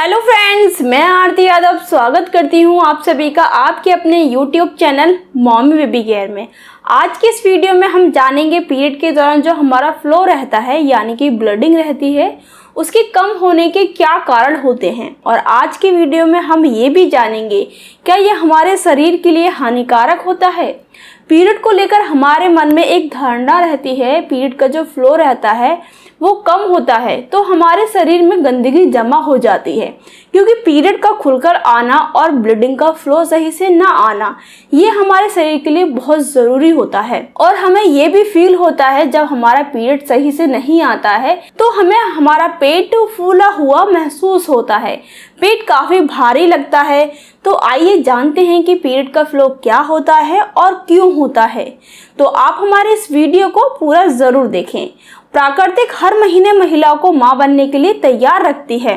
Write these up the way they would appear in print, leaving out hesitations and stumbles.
Hello friends, मैं आरती यादव स्वागत करती हूँ आप सभी का आपके अपने YouTube channel mommy baby care में। आज के इस वीडियो में हम जानेंगे पीरियड के दौरान जो हमारा फ्लो रहता है यानी कि ब्लीडिंग रहती है उसके कम होने के क्या कारण होते हैं। और आज के वीडियो में हम ये भी जानेंगे क्या ये हमारे शरीर के लिए हानिकारक होता है। पीरियड को लेकर हमारे मन में एक धारणा रहती है, पीरियड का जो फ्लो रहता है वो कम होता है तो हमारे शरीर में गंदगी जमा हो जाती है, क्योंकि पीरियड का खुलकर आना और ब्लीडिंग का फ्लो सही से ना आना ये हमारे शरीर के लिए बहुत ज़रूरी होता है। और हमें ये भी फील होता है जब हमारा पीरियड सही से नहीं आता है तो हमें हमारा पेट फूला हुआ महसूस होता है, पेट काफ़ी भारी लगता है। तो आइए जानते हैं कि पीरियड का फ्लो क्या होता है और क्यों होता है। तो आप हमारे इस वीडियो को पूरा ज़रूर देखें। प्राकृतिक हर महीने महिलाओं को मां बनने के लिए तैयार रखती है,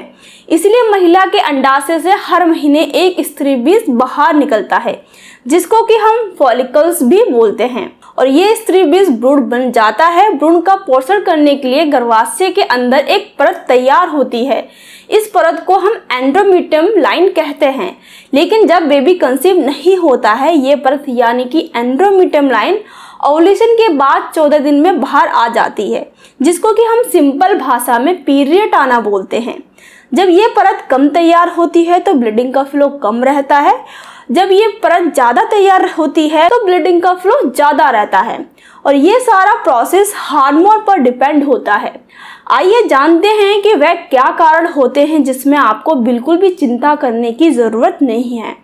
इसलिए महिला के अंडाशय से हर महीने एक स्त्री बीज बाहर निकलता है जिसको कि हम फॉलिकल्स भी बोलते हैं। और ये स्त्री बीज भ्रूण बन जाता है। भ्रूण का पोषण करने के लिए गर्भाशय के अंदर एक परत तैयार होती है, इस परत को हम एंडोमेट्रियम लाइन कहते हैं। लेकिन जब बेबी कंसीव नहीं होता है ये परत यानी कि एंडोमेट्रियम लाइन ओव्यूलेशन के बाद 14 दिन में बाहर आ जाती है, जिसको कि हम सिंपल भाषा में पीरियड आना बोलते हैं। जब ये परत कम तैयार होती है तो ब्लीडिंग का फ्लो कम रहता है, जब ये परत ज़्यादा तैयार होती है तो ब्लीडिंग का फ्लो ज़्यादा रहता है। और ये सारा प्रोसेस हार्मोन पर डिपेंड होता है। आइए जानते हैं कि वह क्या कारण होते हैं जिसमें आपको बिल्कुल भी चिंता करने की ज़रूरत नहीं है।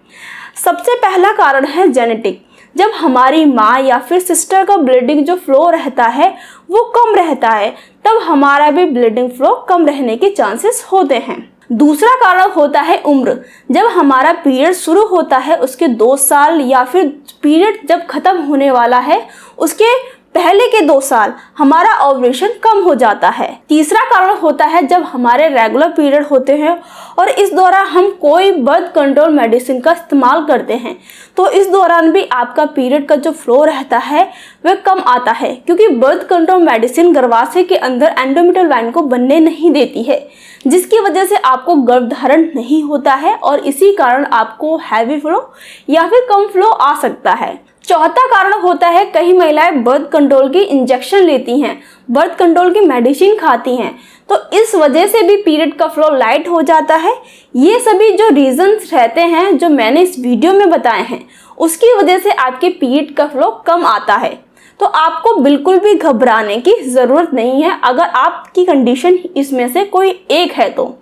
सबसे पहला कारण है जेनेटिक। जब हमारी माँ या फिर सिस्टर का ब्लीडिंग जो फ्लो रहता है वो कम रहता है तब हमारा भी ब्लीडिंग फ्लो कम रहने के चांसेस होते हैं। दूसरा कारण होता है उम्र। जब हमारा पीरियड शुरू होता है उसके 2 साल या फिर पीरियड जब खत्म होने वाला है उसके पहले के 2 साल हमारा ओव्यूलेशन कम हो जाता है। तीसरा कारण होता है जब हमारे रेगुलर पीरियड होते हैं और इस दौरान हम कोई बर्थ कंट्रोल मेडिसिन का इस्तेमाल करते हैं तो इस दौरान भी आपका पीरियड का जो फ्लो रहता है वह कम आता है, क्योंकि बर्थ कंट्रोल मेडिसिन गर्भाशय के अंदर एंडोमेट्रियल लाइन को बनने नहीं देती है, जिसकी वजह से आपको गर्भधारण नहीं होता है और इसी कारण आपको हैवी फ्लो या फिर कम फ्लो आ सकता है। चौथा कारण होता है कई महिलाएं बर्थ कंट्रोल की इंजेक्शन लेती हैं, बर्थ कंट्रोल की मेडिसिन खाती हैं तो इस वजह से भी पीरियड का फ्लो लाइट हो जाता है। ये सभी जो रीजंस रहते हैं जो मैंने इस वीडियो में बताए हैं उसकी वजह से आपके पीरियड का फ्लो कम आता है। तो आपको बिल्कुल भी घबराने की ज़रूरत नहीं है अगर आपकी कंडीशन इसमें से कोई एक है तो।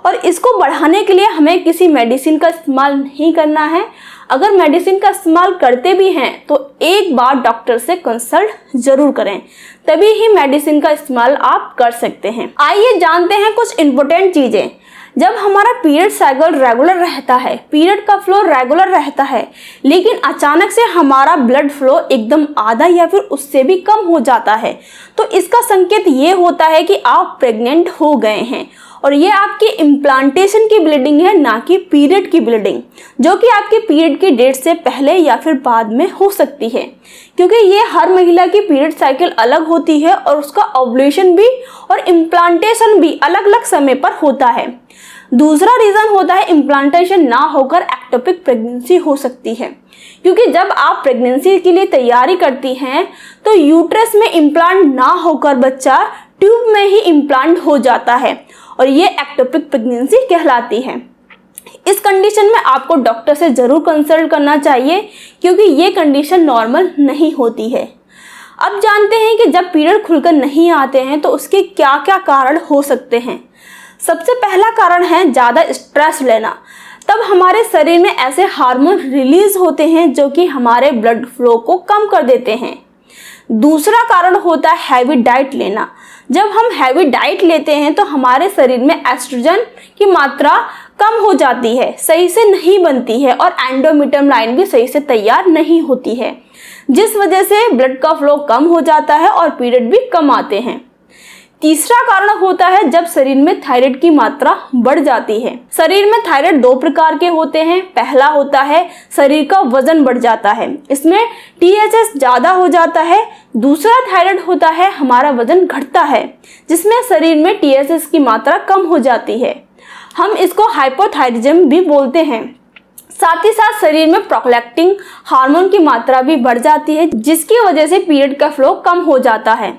और इसको बढ़ाने के लिए हमें किसी मेडिसिन का इस्तेमाल नहीं करना है। अगर मेडिसिन का इस्तेमाल करते भी हैं तो एक बार डॉक्टर से कंसल्ट जरूर करें, तभी ही मेडिसिन का इस्तेमाल आप कर सकते हैं। आइए जानते हैं कुछ इम्पोर्टेंट चीज़ें। जब हमारा पीरियड साइकिल रेगुलर रहता है, पीरियड का फ्लो रेगुलर रहता है, लेकिन अचानक से हमारा ब्लड फ्लो एकदम आधा या फिर उससे भी कम हो जाता है तो इसका संकेत ये होता है कि आप प्रेग्नेंट हो गए हैं। और ये आपकी इम्प्लांटेशन की ब्लीडिंग है, ना कि पीरियड की ब्लीडिंग, जो कि आपके पीरियड की डेट से पहले या फिर बाद में हो सकती है, क्योंकि ये हर महिला की पीरियड साइकिल अलग होती है और उसका ओव्यूलेशन भी और इम्प्लांटेशन भी अलग अलग समय पर होता है। दूसरा रीज़न होता है इम्प्लांटेशन ना होकर एक्टोपिक प्रेगनेंसी हो सकती है, क्योंकि जब आप प्रेगनेंसी के लिए तैयारी करती हैं तो यूट्रस में इम्प्लांट ना होकर बच्चा ट्यूब में ही इम्प्लांट हो जाता है और ये एक्टोपिक प्रेगनेंसी कहलाती है। इस कंडीशन में आपको डॉक्टर से ज़रूर कंसल्ट करना चाहिए, क्योंकि ये कंडीशन नॉर्मल नहीं होती है। अब जानते हैं कि जब पीरियड खुलकर नहीं आते हैं तो उसके क्या क्या कारण हो सकते हैं। सबसे पहला कारण है ज़्यादा स्ट्रेस लेना। तब हमारे शरीर में ऐसे हार्मोन रिलीज होते हैं जो कि हमारे ब्लड फ्लो को कम कर देते हैं। दूसरा कारण होता है हैवी डाइट लेना। जब हम हैवी डाइट लेते हैं तो हमारे शरीर में एस्ट्रोजन की मात्रा कम हो जाती है, सही से नहीं बनती है और एंडोमेट्रियम लाइन भी सही से तैयार नहीं होती है, जिस वजह से ब्लड का फ्लो कम हो जाता है और पीरियड भी कम आते हैं। तीसरा कारण होता है जब शरीर में थायराइड की मात्रा बढ़ जाती है। शरीर में थायराइड 2 प्रकार के होते हैं। पहला होता है शरीर का वजन बढ़ जाता है, इसमें TSH ज़्यादा हो जाता है। दूसरा थायराइड होता है हमारा वजन घटता है, जिसमें शरीर में TSH की मात्रा कम हो जाती है। हम इसको हाइपोथायरिज्म भी बोलते हैं। साथ ही साथ शरीर में प्रोलैक्टिन हार्मोन की मात्रा भी बढ़ जाती है, जिसकी वजह से पीरियड का फ्लो कम हो जाता है।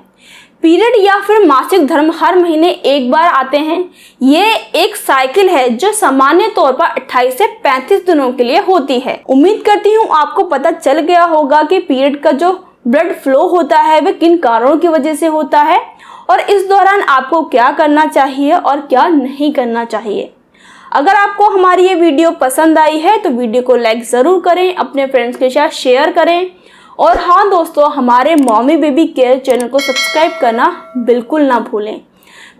पीरियड या फिर मासिक धर्म हर महीने एक बार आते हैं। ये एक साइकिल है जो सामान्य तौर पर 28 से 35 दिनों के लिए होती है। उम्मीद करती हूँ आपको पता चल गया होगा कि पीरियड का जो ब्लड फ्लो होता है वह किन कारणों की वजह से होता है और इस दौरान आपको क्या करना चाहिए और क्या नहीं करना चाहिए। अगर आपको हमारी ये वीडियो पसंद आई है तो वीडियो को लाइक ज़रूर करें, अपने फ्रेंड्स के साथ शेयर करें और हाँ दोस्तों, हमारे मॉमी बेबी केयर चैनल को सब्सक्राइब करना बिल्कुल ना भूलें।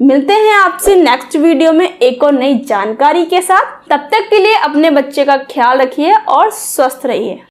मिलते हैं आपसे नेक्स्ट वीडियो में एक और नई जानकारी के साथ। तब तक के लिए अपने बच्चे का ख्याल रखिए और स्वस्थ रहिए।